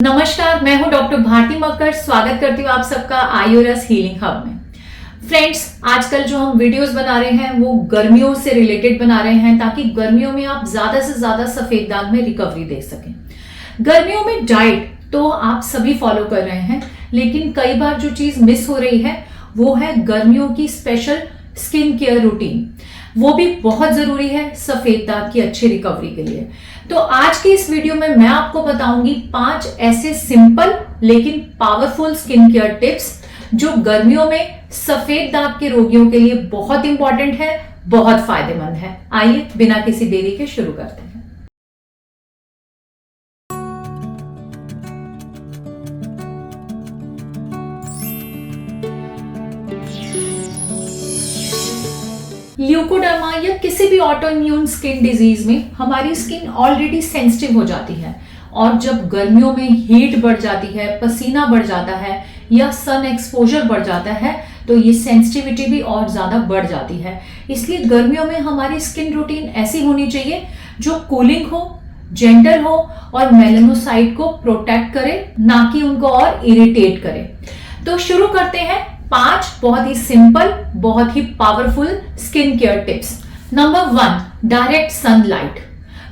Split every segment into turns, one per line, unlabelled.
नमस्कार, मैं हूं डॉक्टर भारती मक्कर। स्वागत करती हूं आप सबका आयुरस हीलिंग हब में। फ्रेंड्स, आजकल जो हम वीडियोस बना रहे हैं वो गर्मियों से रिलेटेड बना रहे हैं ताकि गर्मियों में आप ज्यादा से ज्यादा सफेद दाग में रिकवरी देख सकें। गर्मियों में डाइट तो आप सभी फॉलो कर रहे हैं, लेकिन कई बार जो चीज मिस हो रही है वो है गर्मियों की स्पेशल स्किन केयर रूटीन। वो भी बहुत जरूरी है सफेद दाग की अच्छी रिकवरी के लिए। तो आज की इस वीडियो में मैं आपको बताऊंगी 5 ऐसे सिंपल लेकिन पावरफुल स्किन केयर टिप्स जो गर्मियों में सफेद दाग के रोगियों के लिए बहुत इंपॉर्टेंट है, बहुत फायदेमंद है। आइए बिना किसी देरी के शुरू करते हैं। ल्यूकोडर्मा या किसी भी ऑटो इम्यून स्किन डिजीज में हमारी स्किन ऑलरेडी सेंसिटिव हो जाती है, और जब गर्मियों में हीट बढ़ जाती है, पसीना बढ़ जाता है या सन एक्सपोजर बढ़ जाता है तो ये सेंसिटिविटी भी और ज्यादा बढ़ जाती है। इसलिए गर्मियों में हमारी स्किन रूटीन ऐसी होनी चाहिए जो कूलिंग हो, जेंटल हो और मेलानोसाइट को प्रोटेक्ट करे, ना कि उनको और इरिटेट करे। तो शुरू करते हैं 5 बहुत ही सिंपल, बहुत ही powerful skin care tips. Number 1, direct sunlight.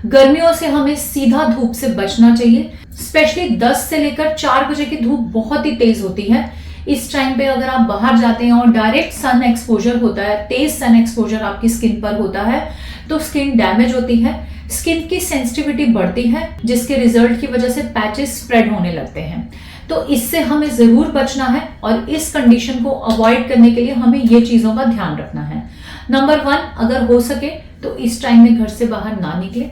गर्मियों से हमें सीधा धूप से बचना चाहिए। स्पेशली 10 से लेकर 4 बजे की धूप बहुत ही तेज होती है। इस टाइम पे अगर आप बाहर जाते हैं और डायरेक्ट सन एक्सपोजर होता है, तेज सन एक्सपोजर आपकी स्किन पर होता है, तो स्किन डैमेज होती है, स्किन की सेंसिटिविटी बढ़ती है, जिसके रिजल्ट की वजह से पैचेस स्प्रेड होने लगते हैं। तो इससे हमें जरूर बचना है और इस कंडीशन को अवॉइड करने के लिए हमें ये चीजों का ध्यान रखना है। नंबर 1, अगर हो सके तो इस टाइम में घर से बाहर ना निकले।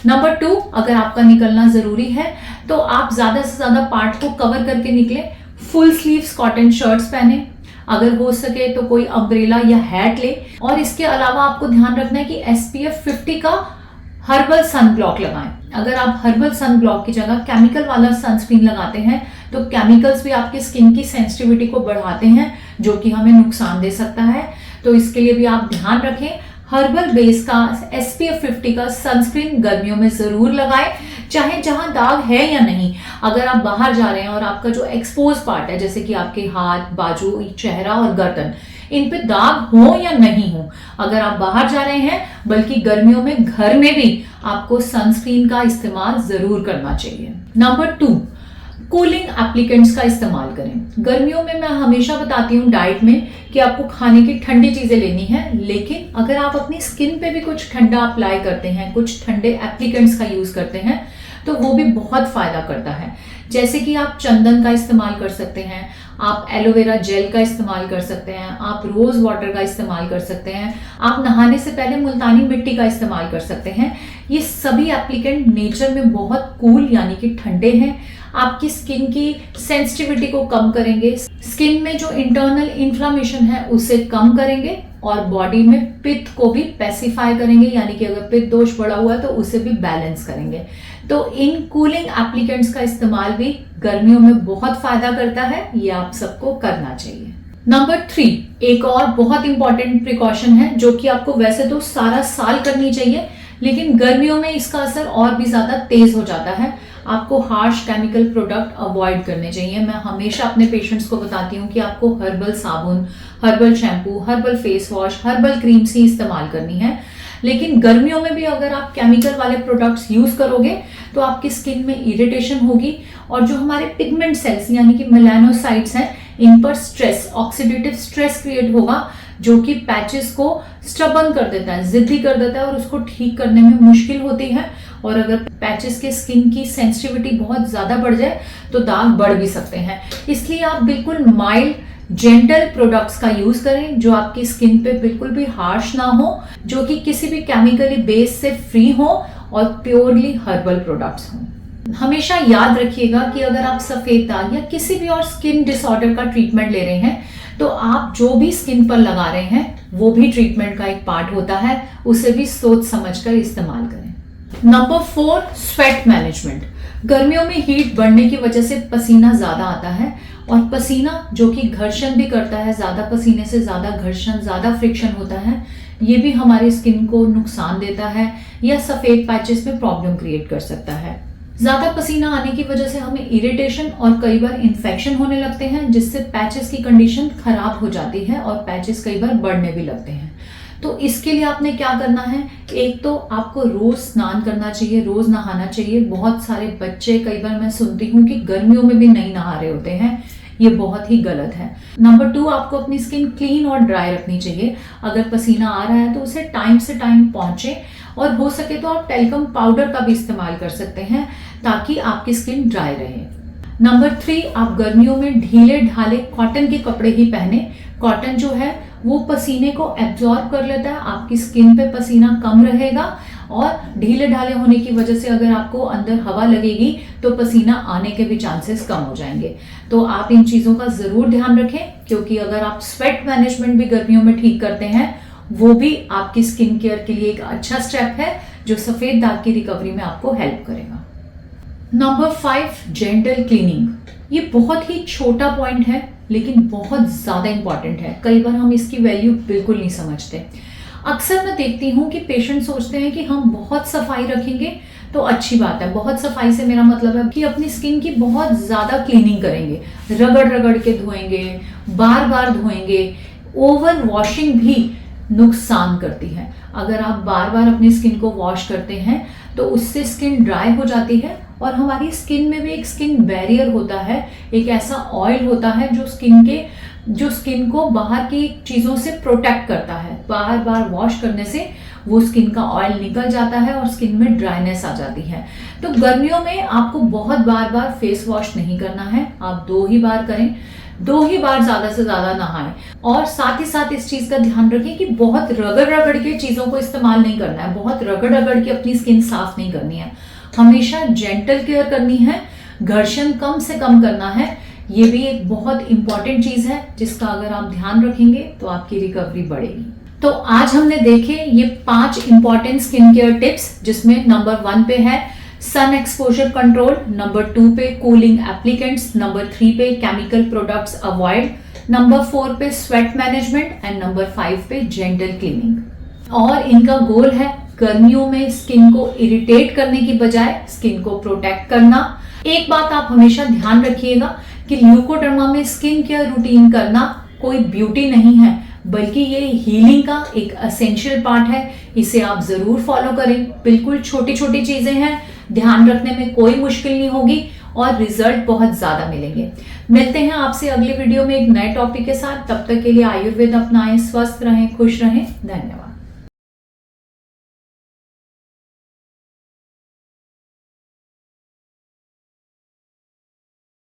नंबर 2, अगर आपका निकलना जरूरी है तो आप ज्यादा से ज्यादा पार्ट को कवर करके निकले। फुल स्लीव्स कॉटन शर्ट्स पहने, अगर हो सके तो कोई अम्ब्रेला या हैट ले। और इसके अलावा आपको ध्यान रखना है कि SPF 50 का हर्बल सन ब्लॉक लगाएं। अगर आप हर्बल सन ब्लॉक की जगह केमिकल वाला सनस्क्रीन लगाते हैं तो केमिकल्स भी आपकी स्किन की सेंसिटिविटी को बढ़ाते हैं, जो कि हमें नुकसान दे सकता है। तो इसके लिए भी आप ध्यान रखें। हर्बल बेस का SPF 50 का सनस्क्रीन गर्मियों में जरूर लगाएं, चाहे जहां दाग है या नहीं। अगर आप बाहर जा रहे हैं और आपका जो एक्सपोज पार्ट है, जैसे कि आपके हाथ, बाजू, चेहरा और गर्दन, इन पे दाग हो या नहीं हो, अगर आप बाहर जा रहे हैं, बल्कि गर्मियों में घर में भी आपको सनस्क्रीन का इस्तेमाल जरूर करना चाहिए। नंबर 2, कूलिंग एप्लीकेंट्स का इस्तेमाल करें। गर्मियों में मैं हमेशा बताती हूँ डाइट में कि आपको खाने की ठंडी चीजें लेनी है, लेकिन अगर आप अपनी स्किन पे भी कुछ ठंडा अप्लाई करते हैं, कुछ ठंडे एप्लीकेंट्स का यूज करते हैं, तो वो भी बहुत फायदा करता है। जैसे कि आप चंदन का इस्तेमाल कर सकते हैं, आप एलोवेरा जेल का इस्तेमाल कर सकते हैं, आप रोज वाटर का इस्तेमाल कर सकते हैं, आप नहाने से पहले मुल्तानी मिट्टी का इस्तेमाल कर सकते हैं। ये सभी एप्लीकेंट नेचर में बहुत कूल यानी कि ठंडे हैं, आपकी स्किन की सेंसिटिविटी को कम करेंगे, स्किन में जो इंटरनल इन्फ्लामेशन है उसे कम करेंगे और बॉडी में पित्त को भी पैसिफाई करेंगे, यानी कि अगर पित्त दोष बढ़ा हुआ है तो उसे भी बैलेंस करेंगे। तो इन कूलिंग एप्लीकेंट्स का इस्तेमाल भी गर्मियों में बहुत फायदा करता है, ये आप सबको करना चाहिए। नंबर 3, एक और बहुत इंपॉर्टेंट प्रिकॉशन है जो कि आपको वैसे तो सारा साल करनी चाहिए, लेकिन गर्मियों में इसका असर और भी ज्यादा तेज हो जाता है। आपको हार्श केमिकल प्रोडक्ट अवॉइड करने चाहिए। मैं हमेशा अपने पेशेंट्स को बताती हूँ कि आपको हर्बल साबुन, herbal shampoo, herbal face wash, herbal creams ही इस्तेमाल करनी है। लेकिन गर्मियों में भी अगर आप केमिकल वाले प्रोडक्ट्स यूज करोगे तो आपकी स्किन में इरिटेशन होगी, और जो हमारे पिगमेंट सेल्स यानी कि मेलानोसाइट्स हैं, इन पर स्ट्रेस, ऑक्सीडेटिव स्ट्रेस क्रिएट होगा, जो कि पैचेस को स्टबर्न कर देता है, जिद्दी कर देता है, और उसको ठीक करने में मुश्किल होती है। और अगर पैचेस के स्किन की सेंसिटिविटी बहुत ज्यादा बढ़ जाए तो दाग बढ़ भी सकते हैं। इसलिए आप बिल्कुल माइल्ड, जेंटल प्रोडक्ट्स का यूज करें जो आपकी स्किन पे बिल्कुल भी हार्श ना हो, जो कि किसी भी केमिकली बेस से फ्री हो और प्योरली हर्बल प्रोडक्ट्स हों। हमेशा याद रखिएगा कि अगर आप सफेद दाग या किसी भी और स्किन डिसऑर्डर का ट्रीटमेंट ले रहे हैं तो आप जो भी स्किन पर लगा रहे हैं वो भी ट्रीटमेंट का एक पार्ट होता है, उसे भी सोच समझकर इस्तेमाल करें। Number 4, sweat management. गर्मियों में हीट बढ़ने की वजह से पसीना ज्यादा आता है, और पसीना जो कि घर्षण भी करता है, ज्यादा पसीने से ज्यादा घर्षण, ज्यादा फ्रिक्शन होता है, ये भी हमारी स्किन को नुकसान देता है या सफेद पैचेस में प्रॉब्लम क्रिएट कर सकता है। ज्यादा पसीना आने की वजह से हमें इरिटेशन और कई बार इन्फेक्शन होने लगते हैं, जिससे पैचेस की कंडीशन खराब हो जाती है और पैचेस कई बार बढ़ने भी लगते हैं। तो इसके लिए आपने क्या करना है, एक तो आपको रोज स्नान करना चाहिए, रोज नहाना चाहिए। बहुत सारे बच्चे, कई बार मैं सुनती हूँ कि गर्मियों में भी नहीं नहा रहे होते हैं, ये बहुत ही गलत है। नंबर 2, आपको अपनी स्किन क्लीन और ड्राई रखनी चाहिए। अगर पसीना आ रहा है तो उसे टाइम से टाइम पहुंचे, और हो सके तो आप टेल्कम पाउडर का भी इस्तेमाल कर सकते हैं ताकि आपकी स्किन ड्राई रहे। नंबर 3, आप गर्मियों में ढीले ढाले कॉटन के कपड़े ही पहने। कॉटन जो है वो पसीने को एब्जॉर्ब कर लेता है, आपकी स्किन पे पसीना कम रहेगा, और ढीले ढाले होने की वजह से अगर आपको अंदर हवा लगेगी तो पसीना आने के भी चांसेस कम हो जाएंगे। तो आप इन चीजों का जरूर ध्यान रखें, क्योंकि अगर आप स्वेट मैनेजमेंट भी गर्मियों में ठीक करते हैं, वो भी आपकी स्किन केयर के लिए एक अच्छा स्टेप है जो सफेद दाग की रिकवरी में आपको हेल्प करेगा। Number 5, gentle cleaning. ये बहुत ही छोटा पॉइंट है लेकिन बहुत ज्यादा इंपॉर्टेंट है। कई बार हम इसकी वैल्यू बिल्कुल नहीं समझते। अक्सर मैं देखती हूँ कि पेशेंट सोचते हैं कि हम बहुत सफाई रखेंगे तो अच्छी बात है। बहुत सफाई से मेरा मतलब है कि अपनी स्किन की बहुत ज्यादा क्लीनिंग करेंगे, रगड़ रगड़ के धोएंगे, बार बार धोएंगे। ओवर वॉशिंग भी नुकसान करती है। अगर आप बार बार अपनी स्किन को वॉश करते हैं तो उससे स्किन ड्राई हो जाती है, और हमारी स्किन में भी एक स्किन बैरियर होता है, एक ऐसा ऑयल होता है जो स्किन को बाहर की चीजों से प्रोटेक्ट करता है। बार बार वॉश करने से वो स्किन का ऑयल निकल जाता है और स्किन में ड्राइनेस आ जाती है। तो गर्मियों में आपको बहुत बार बार फेस वॉश नहीं करना है, आप 2 ही बार करें, 2 ही बार ज्यादा से ज्यादा नहाएं। और साथ ही साथ इस चीज का ध्यान रखें कि बहुत रगड़ रगड़ के चीजों को इस्तेमाल नहीं करना है, बहुत रगड़ रगड़ के अपनी स्किन साफ नहीं करनी है। हमेशा जेंटल केयर करनी है, घर्षण कम से कम करना है। ये भी एक बहुत इंपॉर्टेंट चीज है जिसका अगर आप ध्यान रखेंगे तो आपकी रिकवरी बढ़ेगी। तो आज हमने देखे ये 5 इंपॉर्टेंट स्किन केयर टिप्स, जिसमें नंबर 1 पे है सन एक्सपोजर कंट्रोल, नंबर 2 पे कूलिंग एप्लीकेंट्स, नंबर 3 पे केमिकल प्रोडक्ट्स अवॉइड, नंबर 4 पे स्वेट मैनेजमेंट, एंड नंबर 5 पे जेंटल क्लीनिंग। और इनका गोल है गर्मियों में स्किन को इरिटेट करने की बजाय स्किन को प्रोटेक्ट करना। एक बात आप हमेशा ध्यान रखिएगा कि ल्यूकोडर्मा में स्किन केयर रूटीन करना कोई ब्यूटी नहीं है, बल्कि ये हीलिंग का एक एसेंशियल पार्ट है। इसे आप जरूर फॉलो करें। बिल्कुल छोटी छोटी चीजें हैं, ध्यान रखने में कोई मुश्किल नहीं होगी और रिजल्ट बहुत ज्यादा मिलेंगे। मिलते हैं आपसे अगले वीडियो में एक नए टॉपिक के साथ। तब तक के लिए आयुर्वेद अपनाएं, स्वस्थ रहें, खुश रहें। धन्यवाद।